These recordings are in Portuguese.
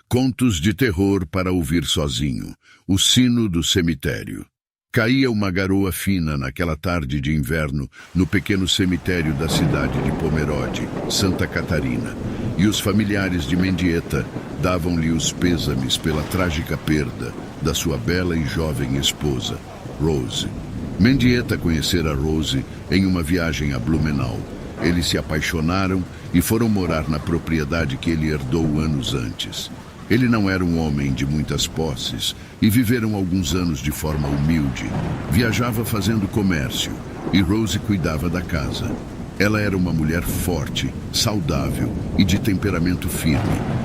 Contos de terror para ouvir sozinho. O sino do cemitério. Caía uma garoa fina naquela tarde de inverno no pequeno cemitério da cidade de Pomerode, Santa Catarina, e os familiares de Mendieta davam-lhe os pêsames pela trágica perda da sua bela e jovem esposa, Rose. Mendieta conhecera Rose em uma viagem a Blumenau. Eles se apaixonaram e foram morar na propriedade que ele herdou anos antes. Ele não era um homem de muitas posses e viveram alguns anos de forma humilde. Viajava fazendo comércio e Rose cuidava da casa. Ela era uma mulher forte, saudável e de temperamento firme.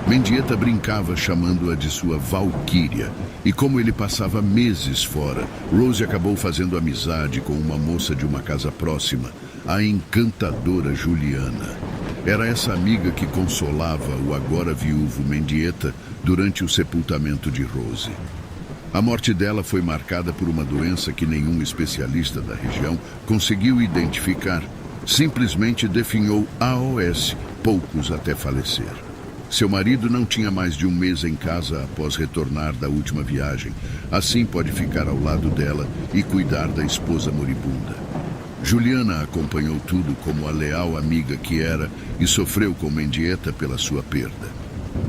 Mendieta brincava chamando-a de sua Valquíria. E como ele passava meses fora, Rose acabou fazendo amizade com uma moça de uma casa próxima, a encantadora Juliana. Era essa amiga que consolava o agora viúvo Mendieta durante o sepultamento de Rose. A morte dela foi marcada por uma doença que nenhum especialista da região conseguiu identificar. Simplesmente definhou AOS, poucos até falecer. Seu marido não tinha mais de um mês em casa após retornar da última viagem. Assim pode ficar ao lado dela e cuidar da esposa moribunda. Juliana acompanhou tudo como a leal amiga que era e sofreu com Mendieta pela sua perda.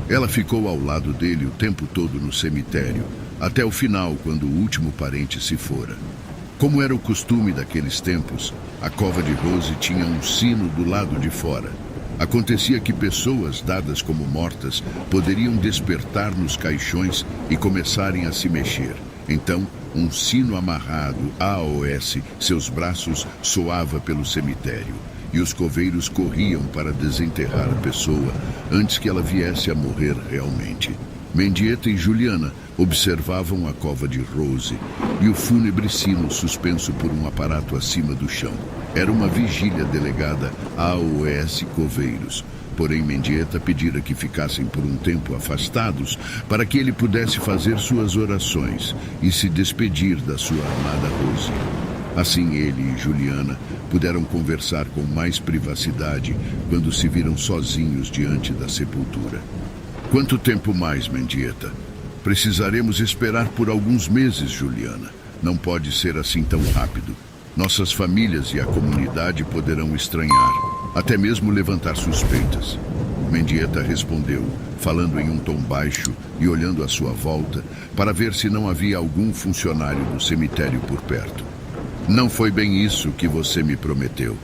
Ela ficou ao lado dele o tempo todo no cemitério, até o final, quando o último parente se fora. Como era o costume daqueles tempos, a cova de Rose tinha um sino do lado de fora. Acontecia que pessoas dadas como mortas poderiam despertar nos caixões e começarem a se mexer. Então, um sino amarrado AOS, seus braços, soava pelo cemitério, e os coveiros corriam para desenterrar a pessoa antes que ela viesse a morrer realmente. Mendieta e Juliana observavam a cova de Rose e o fúnebre sino suspenso por um aparato acima do chão. Era uma vigília delegada a AOS Coveiros. Porém, Mendieta pedira que ficassem por um tempo afastados para que ele pudesse fazer suas orações e se despedir da sua amada Rose. Assim, ele e Juliana puderam conversar com mais privacidade quando se viram sozinhos diante da sepultura. Quanto tempo mais, Mendieta? Precisaremos esperar por alguns meses, Juliana. Não pode ser assim tão rápido. Nossas famílias e a comunidade poderão estranhar, até mesmo levantar suspeitas. Mendieta respondeu, falando em um tom baixo e olhando à sua volta para ver se não havia algum funcionário do cemitério por perto. Não foi bem isso que você me prometeu.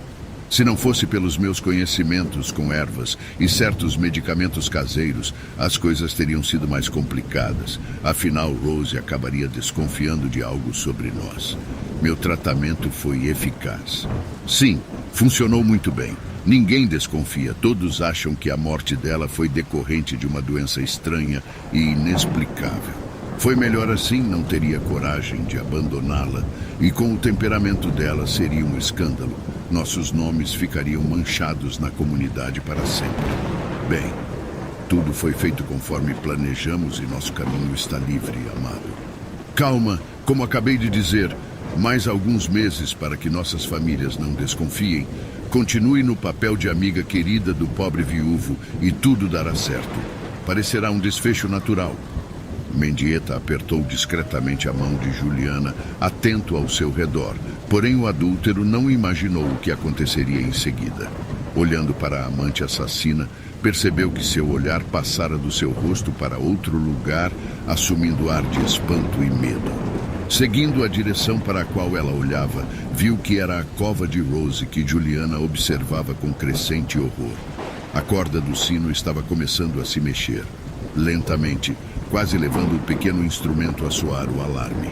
Se não fosse pelos meus conhecimentos com ervas e certos medicamentos caseiros, as coisas teriam sido mais complicadas. Afinal, Rose acabaria desconfiando de algo sobre nós. Meu tratamento foi eficaz. Sim, funcionou muito bem. Ninguém desconfia. Todos acham que a morte dela foi decorrente de uma doença estranha e inexplicável. Foi melhor assim, não teria coragem de abandoná-la, e com o temperamento dela seria um escândalo. Nossos nomes ficariam manchados na comunidade para sempre. Bem, tudo foi feito conforme planejamos e nosso caminho está livre, amado. Calma, como acabei de dizer, mais alguns meses para que nossas famílias não desconfiem. Continue no papel de amiga querida do pobre viúvo e tudo dará certo. Parecerá um desfecho natural. Mendieta apertou discretamente a mão de Juliana, atento ao seu redor. Porém, o adúltero não imaginou o que aconteceria em seguida. Olhando para a amante assassina, percebeu que seu olhar passara do seu rosto para outro lugar, assumindo ar de espanto e medo. Seguindo a direção para a qual ela olhava, viu que era a cova de Rose que Juliana observava com crescente horror. A corda do sino estava começando a se mexer. Lentamente, quase levando o pequeno instrumento a soar o alarme.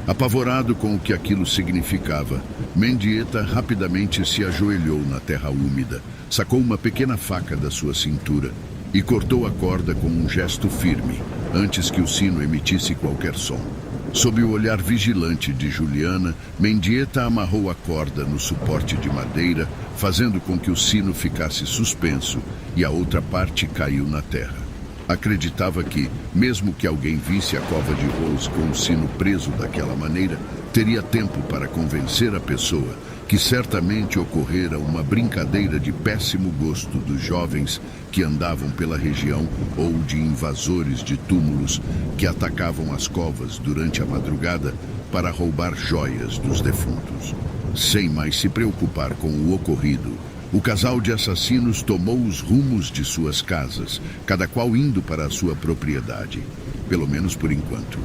Apavorado com o que aquilo significava, Mendieta rapidamente se ajoelhou na terra úmida, sacou uma pequena faca da sua cintura e cortou a corda com um gesto firme, antes que o sino emitisse qualquer som. Sob o olhar vigilante de Juliana, Mendieta amarrou a corda no suporte de madeira, fazendo com que o sino ficasse suspenso e a outra parte caiu na terra. Acreditava que, mesmo que alguém visse a cova de Rose com o sino preso daquela maneira, teria tempo para convencer a pessoa que certamente ocorrera uma brincadeira de péssimo gosto dos jovens que andavam pela região ou de invasores de túmulos que atacavam as covas durante a madrugada para roubar joias dos defuntos. Sem mais se preocupar com o ocorrido, o casal de assassinos tomou os rumos de suas casas, cada qual indo para a sua propriedade, pelo menos por enquanto.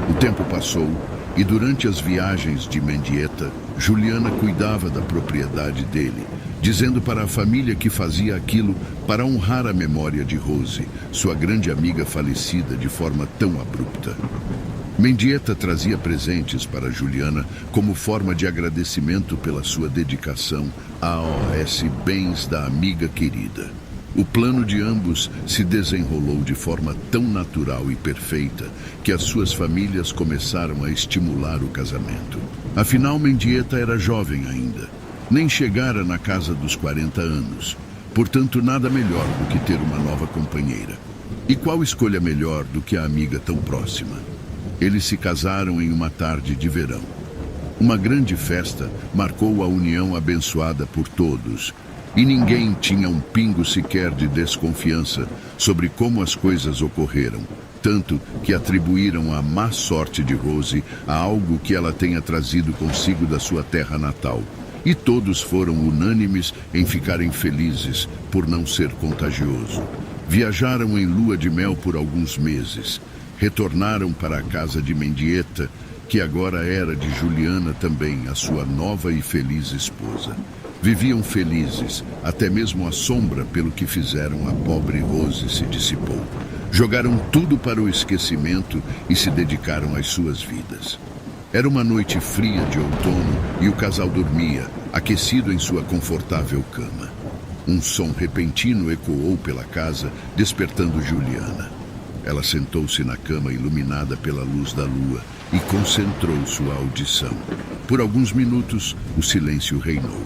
O tempo passou e durante as viagens de Mendieta, Juliana cuidava da propriedade dele, dizendo para a família que fazia aquilo para honrar a memória de Rose, sua grande amiga falecida de forma tão abrupta. Mendieta trazia presentes para Juliana como forma de agradecimento pela sua dedicação à OS Bens da amiga querida. O plano de ambos se desenrolou de forma tão natural e perfeita que as suas famílias começaram a estimular o casamento. Afinal, Mendieta era jovem ainda, nem chegara na casa dos 40 anos, portanto nada melhor do que ter uma nova companheira. E qual escolha melhor do que a amiga tão próxima? Eles se casaram em uma tarde de verão. Uma grande festa marcou a união abençoada por todos, e ninguém tinha um pingo sequer de desconfiança sobre como as coisas ocorreram, tanto que atribuíram a má sorte de Rose a algo que ela tenha trazido consigo da sua terra natal. E todos foram unânimes em ficarem felizes por não ser contagioso. Viajaram em lua de mel por alguns meses. Retornaram para a casa de Mendieta, que agora era de Juliana também, a sua nova e feliz esposa. Viviam felizes, até mesmo a sombra pelo que fizeram a pobre Rose se dissipou. Jogaram tudo para o esquecimento e se dedicaram às suas vidas. Era uma noite fria de outono e o casal dormia, aquecido em sua confortável cama. Um som repentino ecoou pela casa, despertando Juliana. Ela sentou-se na cama iluminada pela luz da lua e concentrou sua audição. Por alguns minutos, o silêncio reinou.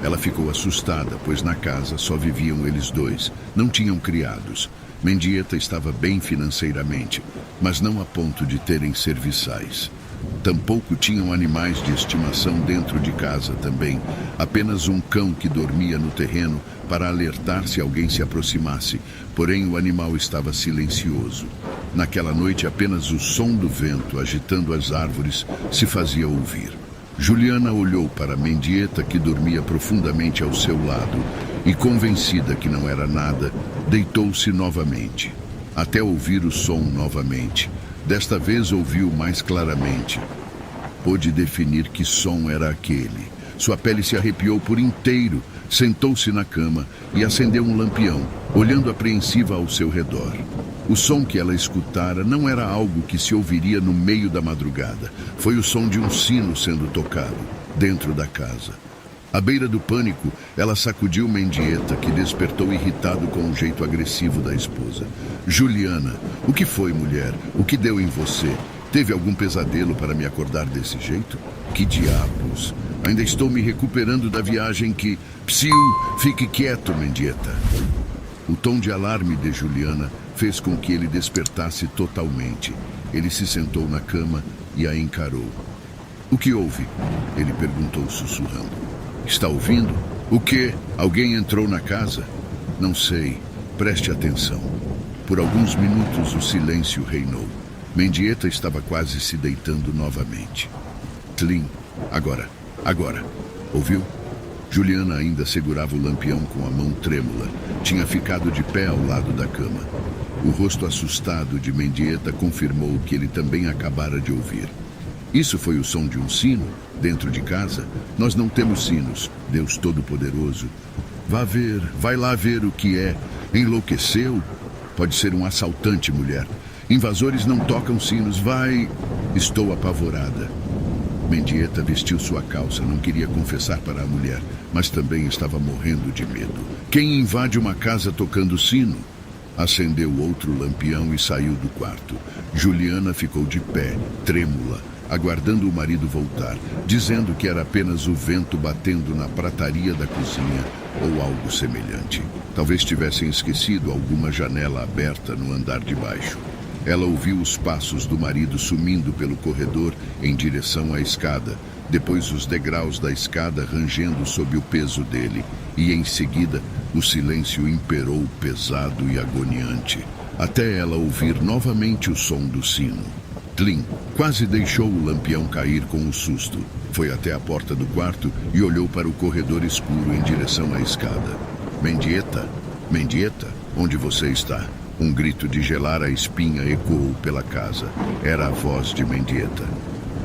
Ela ficou assustada, pois na casa só viviam eles dois, não tinham criados. Mendieta estava bem financeiramente, mas não a ponto de terem serviçais. Tampouco tinham animais de estimação dentro de casa também, apenas um cão que dormia no terreno para alertar se alguém se aproximasse, porém o animal estava silencioso. Naquela noite apenas o som do vento agitando as árvores se fazia ouvir. Juliana olhou para Mendieta, que dormia profundamente ao seu lado, e convencida que não era nada, deitou-se novamente, até ouvir o som novamente. Desta vez ouviu mais claramente. Pôde definir que som era aquele. Sua pele se arrepiou por inteiro, sentou-se na cama e acendeu um lampião, olhando apreensiva ao seu redor. O som que ela escutara não era algo que se ouviria no meio da madrugada. Foi o som de um sino sendo tocado, dentro da casa. À beira do pânico, ela sacudiu Mendieta, que despertou irritado com o jeito agressivo da esposa. Juliana, o que foi, mulher? O que deu em você? Teve algum pesadelo para me acordar desse jeito? Que diabos? Ainda estou me recuperando da viagem que... Psiu, fique quieto, Mendieta. O tom de alarme de Juliana fez com que ele despertasse totalmente. Ele se sentou na cama e a encarou. O que houve? Ele perguntou sussurrando. Está ouvindo? O quê? Alguém entrou na casa? Não sei. Preste atenção. Por alguns minutos o silêncio reinou. Mendieta estava quase se deitando novamente. Tlim. Agora. Ouviu? Juliana ainda segurava o lampião com a mão trêmula. Tinha ficado de pé ao lado da cama. O rosto assustado de Mendieta confirmou o que ele também acabara de ouvir. Isso foi o som de um sino, dentro de casa? Nós não temos sinos, Deus Todo-Poderoso. Vai lá ver o que é. Enlouqueceu? Pode ser um assaltante, mulher. Invasores não tocam sinos, vai... Estou apavorada. Mendieta vestiu sua calça, não queria confessar para a mulher, mas também estava morrendo de medo. Quem invade uma casa tocando sino? Acendeu outro lampião e saiu do quarto. Juliana ficou de pé, trêmula, aguardando o marido voltar, dizendo que era apenas o vento batendo na prataria da cozinha ou algo semelhante. Talvez tivessem esquecido alguma janela aberta no andar de baixo. Ela ouviu os passos do marido sumindo pelo corredor em direção à escada, depois os degraus da escada rangendo sob o peso dele, e em seguida o silêncio imperou pesado e agoniante, até ela ouvir novamente o som do sino. Tlin quase deixou o lampião cair com o susto. Foi até a porta do quarto e olhou para o corredor escuro em direção à escada. Mendieta? Mendieta? Onde você está? Um grito de gelar a espinha ecoou pela casa. Era a voz de Mendieta.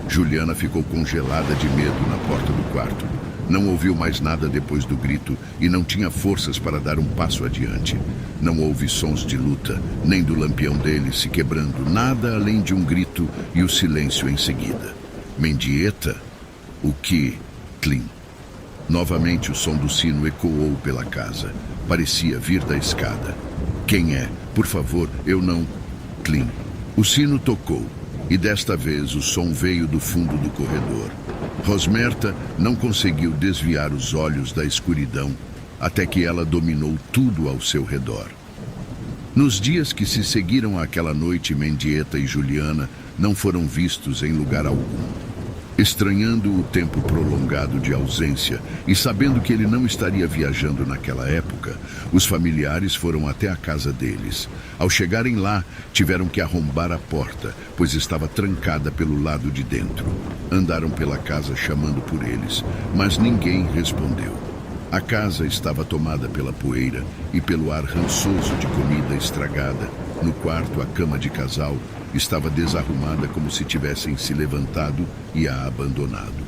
Juliana ficou congelada de medo na porta do quarto. Não ouviu mais nada depois do grito e não tinha forças para dar um passo adiante. Não houve sons de luta, nem do lampião dele se quebrando, nada além de um grito e o silêncio em seguida. Mendieta? O que? Tlin. Novamente o som do sino ecoou pela casa. Parecia vir da escada. Quem é? Por favor, eu não... Tlin. O sino tocou, e desta vez o som veio do fundo do corredor. Rosmerta não conseguiu desviar os olhos da escuridão, até que ela dominou tudo ao seu redor. Nos dias que se seguiram àquela noite, Mendieta e Juliana não foram vistos em lugar algum. Estranhando o tempo prolongado de ausência e sabendo que ele não estaria viajando naquela época, os familiares foram até a casa deles. Ao chegarem lá, tiveram que arrombar a porta, pois estava trancada pelo lado de dentro. Andaram pela casa chamando por eles, mas ninguém respondeu. A casa estava tomada pela poeira e pelo ar rançoso de comida estragada. No quarto, a cama de casal estava desarrumada como se tivessem se levantado e a abandonado.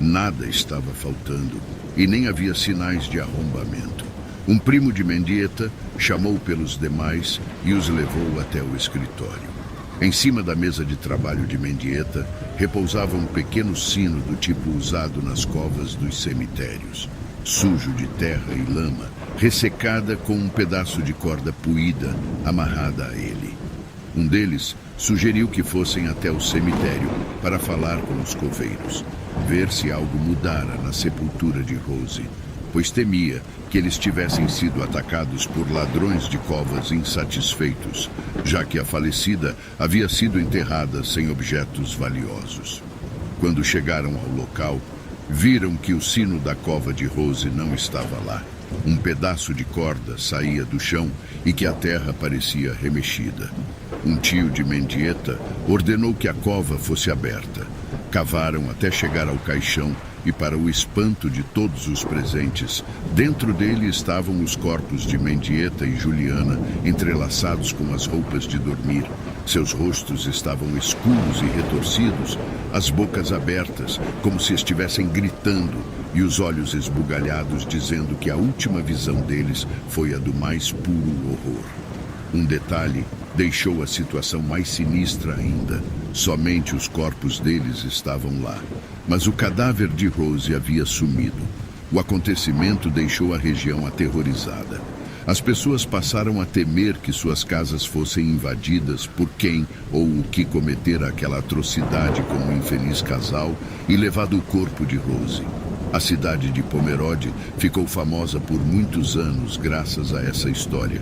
Nada estava faltando e nem havia sinais de arrombamento. Um primo de Mendieta chamou pelos demais e os levou até o escritório. Em cima da mesa de trabalho de Mendieta repousava um pequeno sino do tipo usado nas covas dos cemitérios, sujo de terra e lama, ressecada com um pedaço de corda puída amarrada a ele. Um deles sugeriu que fossem até o cemitério para falar com os coveiros, ver se algo mudara na sepultura de Rose, pois temia que eles tivessem sido atacados por ladrões de covas insatisfeitos, já que a falecida havia sido enterrada sem objetos valiosos. Quando chegaram ao local, viram que o sino da cova de Rose não estava lá. Um pedaço de corda saía do chão e que a terra parecia remexida. Um tio de Mendieta ordenou que a cova fosse aberta. Cavaram até chegar ao caixão e, para o espanto de todos os presentes, dentro dele estavam os corpos de Mendieta e Juliana entrelaçados com as roupas de dormir. Seus rostos estavam escuros e retorcidos, as bocas abertas, como se estivessem gritando, e os olhos esbugalhados, dizendo que a última visão deles foi a do mais puro horror. Um detalhe deixou a situação mais sinistra ainda. Somente os corpos deles estavam lá, mas o cadáver de Rose havia sumido. O acontecimento deixou a região aterrorizada. As pessoas passaram a temer que suas casas fossem invadidas por quem ou o que cometera aquela atrocidade com o infeliz casal e levado o corpo de Rose. A cidade de Pomerode ficou famosa por muitos anos graças a essa história.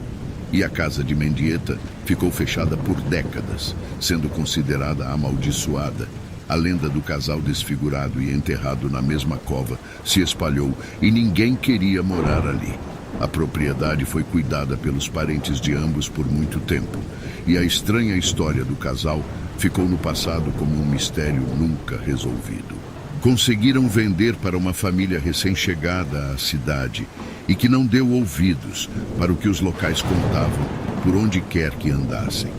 E a casa de Mendieta ficou fechada por décadas, sendo considerada amaldiçoada. A lenda do casal desfigurado e enterrado na mesma cova se espalhou e ninguém queria morar ali. A propriedade foi cuidada pelos parentes de ambos por muito tempo, e a estranha história do casal ficou no passado como um mistério nunca resolvido. Conseguiram vender para uma família recém-chegada à cidade e que não deu ouvidos para o que os locais contavam por onde quer que andassem.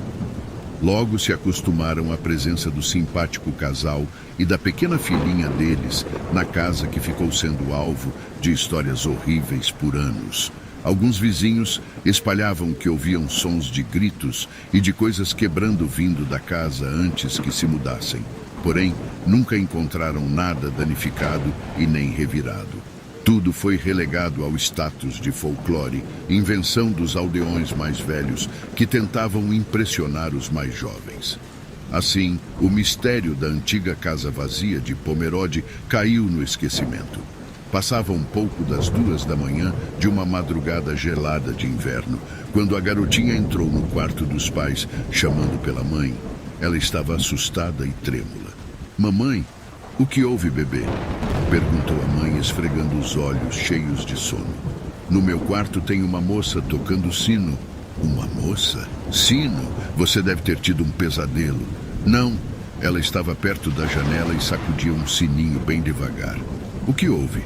Logo se acostumaram à presença do simpático casal e da pequena filhinha deles na casa que ficou sendo alvo de histórias horríveis por anos. Alguns vizinhos espalhavam que ouviam sons de gritos e de coisas quebrando vindo da casa antes que se mudassem. Porém, nunca encontraram nada danificado e nem revirado. Tudo foi relegado ao status de folclore, invenção dos aldeões mais velhos que tentavam impressionar os mais jovens. Assim, o mistério da antiga casa vazia de Pomerode caiu no esquecimento. Passava um pouco das 2 da manhã de uma madrugada gelada de inverno, quando a garotinha entrou no quarto dos pais, chamando pela mãe. Ela estava assustada e trêmula. Mamãe, o que houve, bebê? Perguntou a mãe, esfregando os olhos cheios de sono. No meu quarto tem uma moça tocando sino. Uma moça? Sino? Você deve ter tido um pesadelo. Não, ela estava perto da janela e sacudia um sininho bem devagar. O que houve?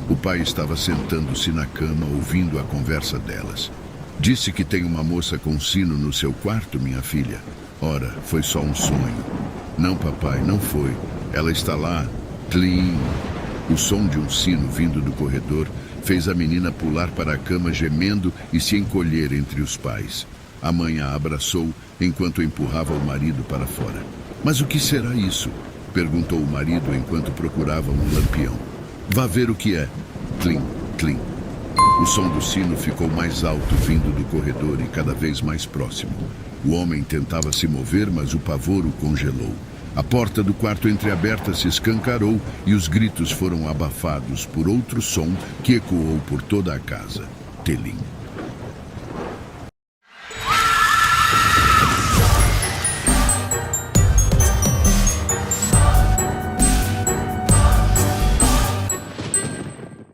O pai estava sentando-se na cama, ouvindo a conversa delas. Disse que tem uma moça com sino no seu quarto, minha filha. Ora, foi só um sonho. Não, papai, não foi. Ela está lá. Tlim. O som de um sino vindo do corredor fez a menina pular para a cama gemendo e se encolher entre os pais. A mãe a abraçou enquanto empurrava o marido para fora. Mas o que será isso? Perguntou o marido enquanto procuravam um lampião. Vá ver o que é. Tlim, tlim. O som do sino ficou mais alto vindo do corredor e cada vez mais próximo. O homem tentava se mover, mas o pavor o congelou. A porta do quarto entreaberta se escancarou e os gritos foram abafados por outro som que ecoou por toda a casa. Telim.